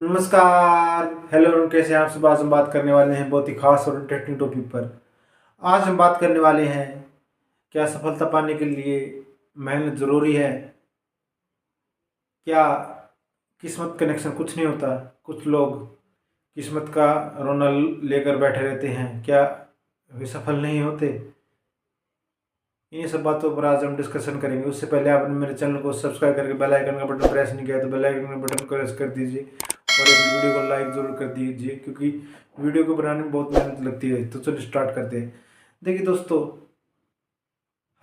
नमस्कार। Hello everyone, कैसे हैं आप सब। आज हम बात करने वाले हैं बहुत ही खास और इंटरेस्टिंग टॉपिक पर। आज हम बात करने वाले हैं, क्या सफलता पाने के लिए मेहनत ज़रूरी है? क्या किस्मत कनेक्शन कुछ नहीं होता? कुछ लोग किस्मत का रोना लेकर बैठे रहते हैं, क्या वे सफल नहीं होते? इन्हीं सब बातों पर आज हम डिस्कशन करेंगे। उससे पहले आपने मेरे चैनल को सब्सक्राइब करके बेल आइकन का बटन प्रेस नहीं किया तो बेल आइकन का बटन प्रेस कर दीजिए और एक वीडियो को लाइक ज़रूर कर दीजिए, क्योंकि वीडियो को बनाने में बहुत मेहनत लगती है। तो चलिए स्टार्ट करते हैं। देखिए दोस्तों,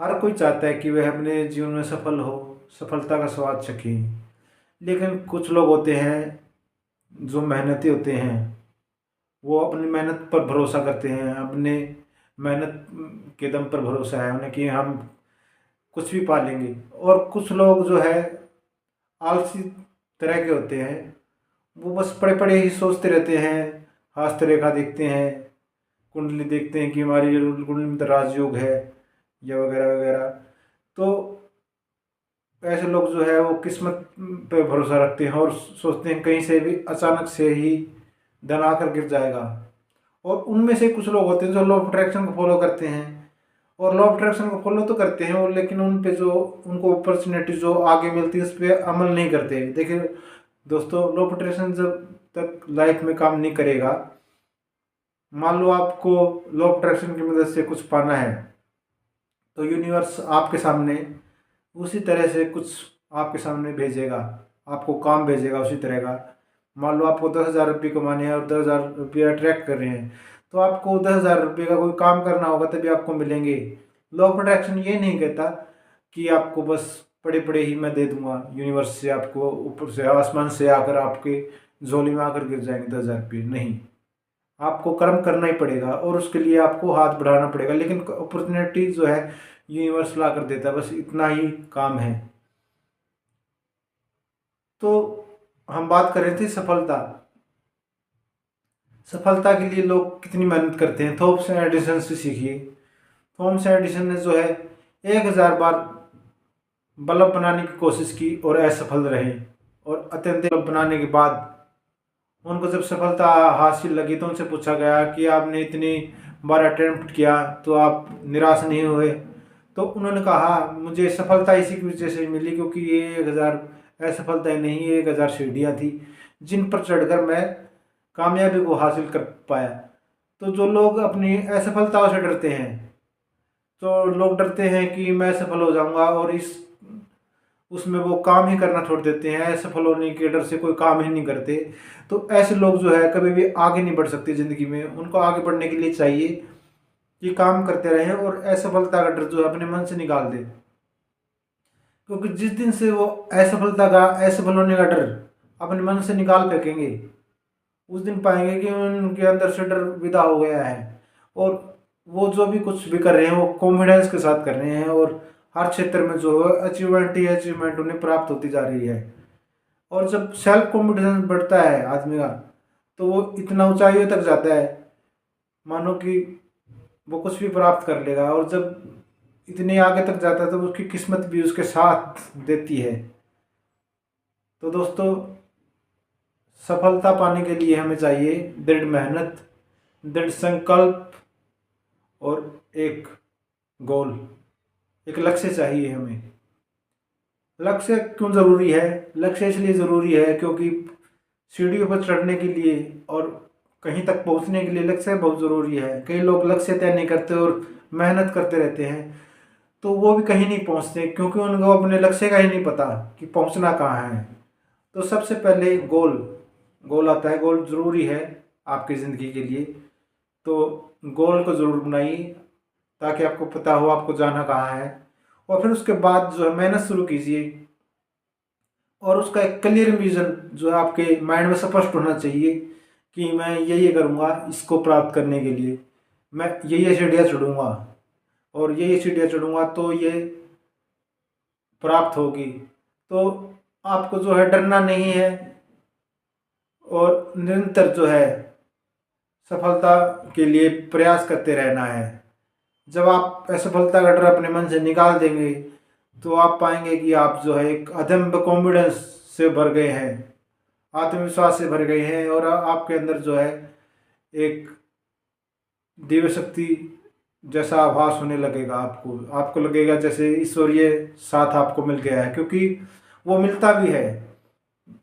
हर कोई चाहता है कि वह अपने जीवन में सफल हो, सफलता का स्वाद चखे। लेकिन कुछ लोग होते हैं जो मेहनती होते हैं, वो अपनी मेहनत पर भरोसा करते हैं, अपने मेहनत के दम पर भरोसा है उन्हें कि हम कुछ भी पा लेंगे। और कुछ लोग जो है आलसी तरह के होते हैं, वो बस पड़े पड़े ही सोचते रहते हैं, हस्तरेखा देखते हैं, कुंडली देखते हैं कि हमारी कुंडली में तो राजयोग है या वगैरह वगैरह। तो ऐसे लोग जो है वो किस्मत पे भरोसा रखते हैं और सोचते हैं कहीं से भी अचानक से ही धन आकर गिर जाएगा। और उनमें से कुछ लोग होते हैं जो लॉ ऑफ अट्रैक्शन को फॉलो करते हैं, और लॉ ऑफ अट्रैक्शन को फॉलो तो करते हैं और लेकिन उन पे जो उनको अपॉर्चुनिटी जो आगे मिलती है उस पर अमल नहीं करते। देखिए दोस्तों, लॉ ऑफ अट्रैक्शन जब तक लाइफ में काम नहीं करेगा, मान लो आपको लॉ ऑफ अट्रैक्शन की मदद से कुछ पाना है, तो यूनिवर्स आपके सामने उसी तरह से कुछ आपके सामने भेजेगा, आपको काम भेजेगा उसी तरह का। मान लो आपको 10,000 रुपये कमाने हैं और 10,000 रुपये अट्रैक्ट कर रहे हैं, तो आपको 10,000 रुपये का कोई काम करना होगा तभी आपको मिलेंगे। लॉ ऑफ अट्रैक्शन ये नहीं कहता कि आपको बस पड़े पड़े ही मैं दे दूंगा, यूनिवर्स से आपको ऊपर से आसमान से आकर आपके झोली में आकर गिर जाएंगे 10,000 रुपये। नहीं, आपको कर्म करना ही पड़ेगा और उसके लिए आपको हाथ बढ़ाना पड़ेगा। लेकिन अपॉर्चुनिटी जो है यूनिवर्स ला कर देता है, बस इतना ही काम है। तो हम बात कर रहे थे सफलता। सफलता के लिए लोग कितनी मेहनत करते हैं, थॉमस एडिसन से सीखिए। थॉमस एडिसन ने जो है 1,000 बार बल्ब बनाने की कोशिश की और असफल रहे, और अत्यंत बल्ब बनाने के बाद उनको जब सफलता हासिल लगी तो उनसे पूछा गया कि आपने इतनी बार अटेम्प्ट किया तो आप निराश नहीं हुए? तो उन्होंने कहा मुझे सफलता इसी की वजह से मिली क्योंकि ये 1,000 असफलताएं नहीं, ये 1,000 सीढ़ियाँ थी जिन पर चढ़कर मैं कामयाबी को हासिल कर पाया। तो जो लोग अपनी असफलताओं से डरते हैं, तो लोग डरते हैं कि मैं सफल हो जाऊंगा और इस उसमें वो काम ही करना छोड़ देते हैं, असफल होने के डर से कोई काम ही नहीं करते। तो ऐसे लोग जो है कभी भी आगे नहीं बढ़ सकते ज़िंदगी में। उनको आगे बढ़ने के लिए चाहिए कि काम करते रहें और असफलता का डर जो है अपने मन से निकाल दें। क्योंकि जिस दिन से वो असफल होने का डर अपने मन से निकाल फेंकेंगे, उस दिन पाएंगे कि उनके अंदर से डर विदा हो गया है और वो जो भी कुछ भी कर रहे हैं वो कॉन्फिडेंस के साथ कर रहे हैं, और हर क्षेत्र में जो है अचीवमेंट ही अचीवमेंट उन्हें प्राप्त होती जा रही है। और जब सेल्फ कॉन्फिडेंस बढ़ता है आदमी का, तो वो इतना ऊंचाइयों तक जाता है मानो कि वो कुछ भी प्राप्त कर लेगा। और जब इतने आगे तक जाता है तो उसकी किस्मत भी उसके साथ देती है। तो दोस्तों, सफलता पाने के लिए हमें चाहिए दृढ़ मेहनत, दृढ़ संकल्प और एक गोल, एक लक्ष्य चाहिए हमें। लक्ष्य क्यों ज़रूरी है? लक्ष्य इसलिए ज़रूरी है क्योंकि सीढ़ियों पर चढ़ने के लिए और कहीं तक पहुंचने के लिए लक्ष्य बहुत ज़रूरी है। कई लोग लक्ष्य तय नहीं करते और मेहनत करते रहते हैं, तो वो भी कहीं नहीं पहुंचते क्योंकि उनको अपने लक्ष्य का ही नहीं पता कि पहुंचना कहाँ है। तो सबसे पहले गोल गोल आता है। गोल ज़रूरी है आपकी ज़िंदगी के लिए, तो गोल को ज़रूर बनाइए ताकि आपको पता हो आपको जाना कहाँ है। और फिर उसके बाद जो है मेहनत शुरू कीजिए और उसका एक क्लियर विजन जो है आपके माइंड में स्पष्ट होना चाहिए कि मैं ये करूँगा इसको प्राप्त करने के लिए, मैं ये सीढ़ियाँ चढ़ूँगा और ये सीढ़ियाँ चढ़ूँगा तो ये प्राप्त होगी। तो आपको जो है डरना नहीं है और निरंतर जो है सफलता के लिए प्रयास करते रहना है। जब आप असफलता का डर अपने मन से निकाल देंगे तो आप पाएंगे कि आप जो है एक अदम्य कॉन्फिडेंस से भर गए हैं। आत्मविश्वास से भर गए हैं और आपके अंदर जो है एक दिव्य शक्ति जैसा आभास होने लगेगा। आपको आपको लगेगा जैसे ईश्वरीय साथ आपको मिल गया है, क्योंकि वो मिलता भी है।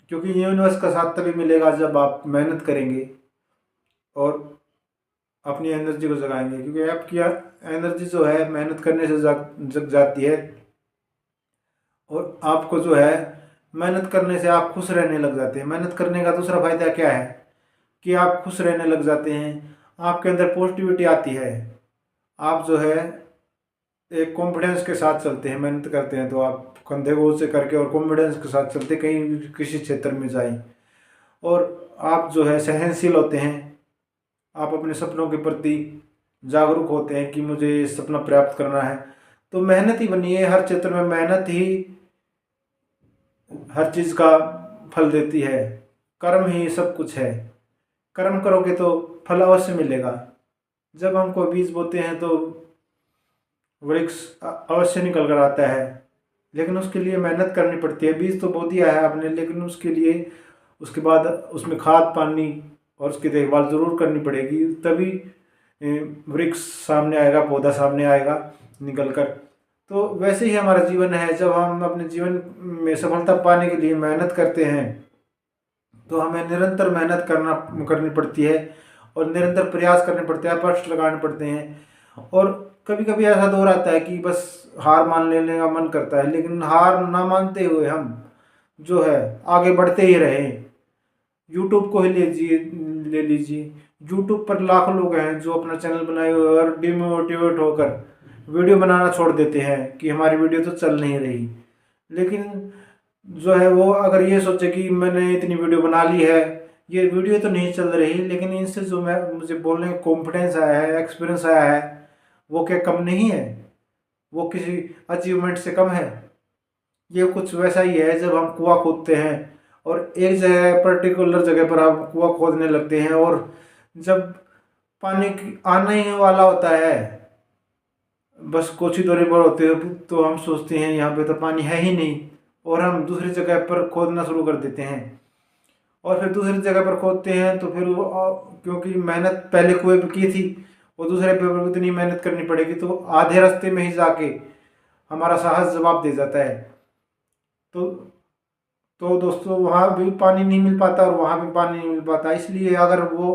क्योंकि यूनिवर्स का साथ तभी मिलेगा जब आप मेहनत करेंगे और अपनी एनर्जी को जगाएंगे, क्योंकि आपकी एनर्जी जो है मेहनत करने से जग जाती है। और आपको जो है मेहनत करने से आप खुश रहने लग जाते हैं। मेहनत करने का दूसरा फायदा क्या है कि आप खुश रहने लग जाते हैं, आपके अंदर पॉजिटिविटी आती है। आप जो है एक कॉन्फिडेंस के साथ चलते हैं। मेहनत करते हैं तो आप कंधे को ऊंचे करके और कॉन्फिडेंस के साथ चलते कहीं किसी क्षेत्र में जाएं। और आप जो है सहनशील होते हैं। आप अपने सपनों के प्रति जागरूक होते हैं कि मुझे ये सपना प्राप्त करना है। तो मेहनत ही बनिए। हर क्षेत्र में मेहनत ही हर चीज़ का फल देती है। कर्म ही सब कुछ है। कर्म करोगे तो फल अवश्य मिलेगा। जब हम कोई बीज बोते हैं तो वृक्ष अवश्य निकल कर आता है, लेकिन उसके लिए मेहनत करनी पड़ती है। बीज तो बो दिया है आपने, लेकिन उसके लिए उसके बाद उसमें खाद पानी और उसकी देखभाल ज़रूर करनी पड़ेगी, तभी वृक्ष सामने आएगा, पौधा सामने आएगा निकल कर। तो वैसे ही हमारा जीवन है। जब हम अपने जीवन में सफलता पाने के लिए मेहनत करते हैं तो हमें निरंतर मेहनत करनी पड़ती है और निरंतर प्रयास करने पड़ते हैं, एफर्ट्स लगाने पड़ते हैं। और कभी कभी ऐसा दौर आता है कि बस हार मान लेने का मन करता है, लेकिन हार ना मानते हुए हम जो है आगे बढ़ते ही रहें। यूट्यूब को ही ले लीजिए। यूट्यूब पर लाखों लोग हैं जो अपना चैनल बनाए हुए और डिमोटिवेट होकर वीडियो बनाना छोड़ देते हैं कि हमारी वीडियो तो चल नहीं रही। लेकिन जो है वो अगर ये सोचे कि मैंने इतनी वीडियो बना ली है, ये वीडियो तो नहीं चल रही, लेकिन इनसे जो मुझे बोलने का कॉन्फिडेंस आया है, एक्सपीरियंस आया है, वो क्या कम नहीं है? वो किसी अचीवमेंट से कम है? ये कुछ वैसा ही है जब हम कुआं खोदते हैं और एक जगह पर्टिकुलर जगह पर आप कुआं खोदने लगते हैं और जब पानी आना ही वाला होता है, बस कुछ ही दूरी पर होते हैं, तो हम सोचते हैं यहाँ पे तो पानी है ही नहीं और हम दूसरी जगह पर खोदना शुरू कर देते हैं। और फिर दूसरी जगह पर खोदते हैं तो फिर वो क्योंकि मेहनत पहले कुएं पे की थी और दूसरे पे पर इतनी मेहनत करनी पड़ेगी, तो आधे रास्ते में ही जाके हमारा साहस जवाब दे जाता है। तो दोस्तों वहाँ भी पानी नहीं मिल पाता और वहाँ भी पानी नहीं मिल पाता। इसलिए अगर वो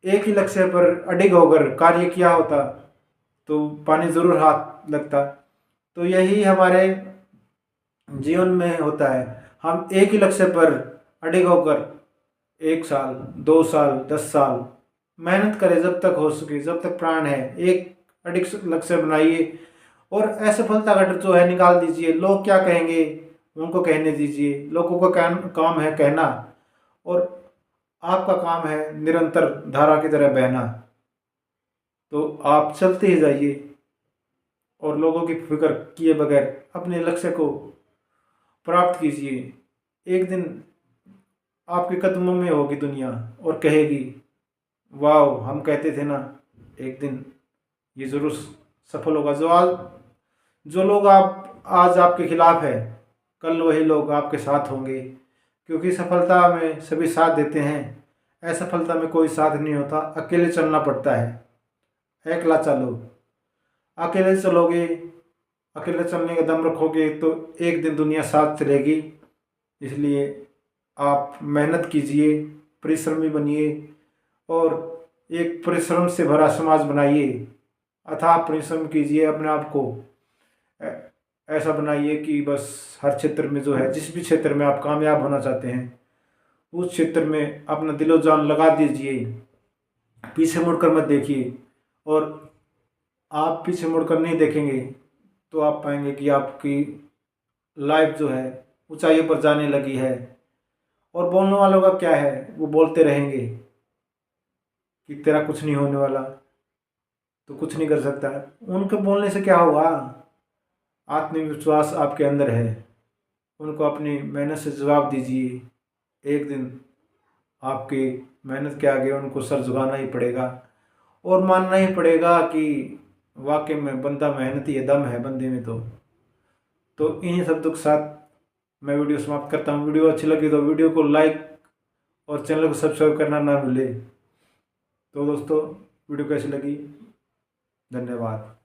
एक ही लक्ष्य पर अडिग होकर कार्य किया होता तो पानी ज़रूर हाथ लगता। तो यही हमारे जीवन में होता है। हम एक ही लक्ष्य पर अडिग होकर 1 साल 2 साल 10 साल मेहनत करें, जब तक हो सके, जब तक प्राण है। एक अडिग लक्ष्य बनाइए और असफलता घट जो है निकाल दीजिए। लोग क्या कहेंगे उनको कहने दीजिए। लोगों का काम है कहना और आपका काम है निरंतर धारा की तरह बहना। तो आप चलते ही जाइए और लोगों की फिक्र किए बगैर अपने लक्ष्य को प्राप्त कीजिए। एक दिन आपके कदमों में होगी दुनिया और कहेगी वाह, हम कहते थे ना, एक दिन ये ज़रूर सफल होगा। जो लोग आज आपके खिलाफ है, कल वही लोग आपके साथ होंगे। क्योंकि सफलता में सभी साथ देते हैं, असफलता में कोई साथ नहीं होता। अकेले चलना पड़ता है। एकला चलो। अकेले चलोगे, अकेले चलने का दम रखोगे तो एक दिन दुनिया साथ चलेगी। इसलिए आप मेहनत कीजिए, परिश्रमी बनिए और एक परिश्रम से भरा समाज बनाइए। अथाह परिश्रम कीजिए, अपने आप को ऐसा बनाइए कि बस हर क्षेत्र में जो है, जिस भी क्षेत्र में आप कामयाब होना चाहते हैं उस क्षेत्र में अपना दिलो जान लगा दीजिए। पीछे मुड़कर मत देखिए। और आप पीछे मुड़कर नहीं देखेंगे तो आप पाएंगे कि आपकी लाइफ जो है ऊंचाइयों पर जाने लगी है। और बोलने वालों का क्या है, वो बोलते रहेंगे कि तेरा कुछ नहीं होने वाला, तो कुछ नहीं कर सकता। उनके बोलने से क्या होगा? आत्मविश्वास आपके अंदर है, उनको अपनी मेहनत से जवाब दीजिए। एक दिन आपकी मेहनत के आगे उनको सर झुकाना ही पड़ेगा और मानना ही पड़ेगा कि वाकई में बंदा मेहनती है, दम है बंदे में। तो इन्हीं शब्दों के साथ मैं वीडियो समाप्त करता हूँ। वीडियो अच्छी लगी तो वीडियो को लाइक और चैनल को सब्सक्राइब करना ना भूले। तो दोस्तों वीडियो कैसी लगी, धन्यवाद।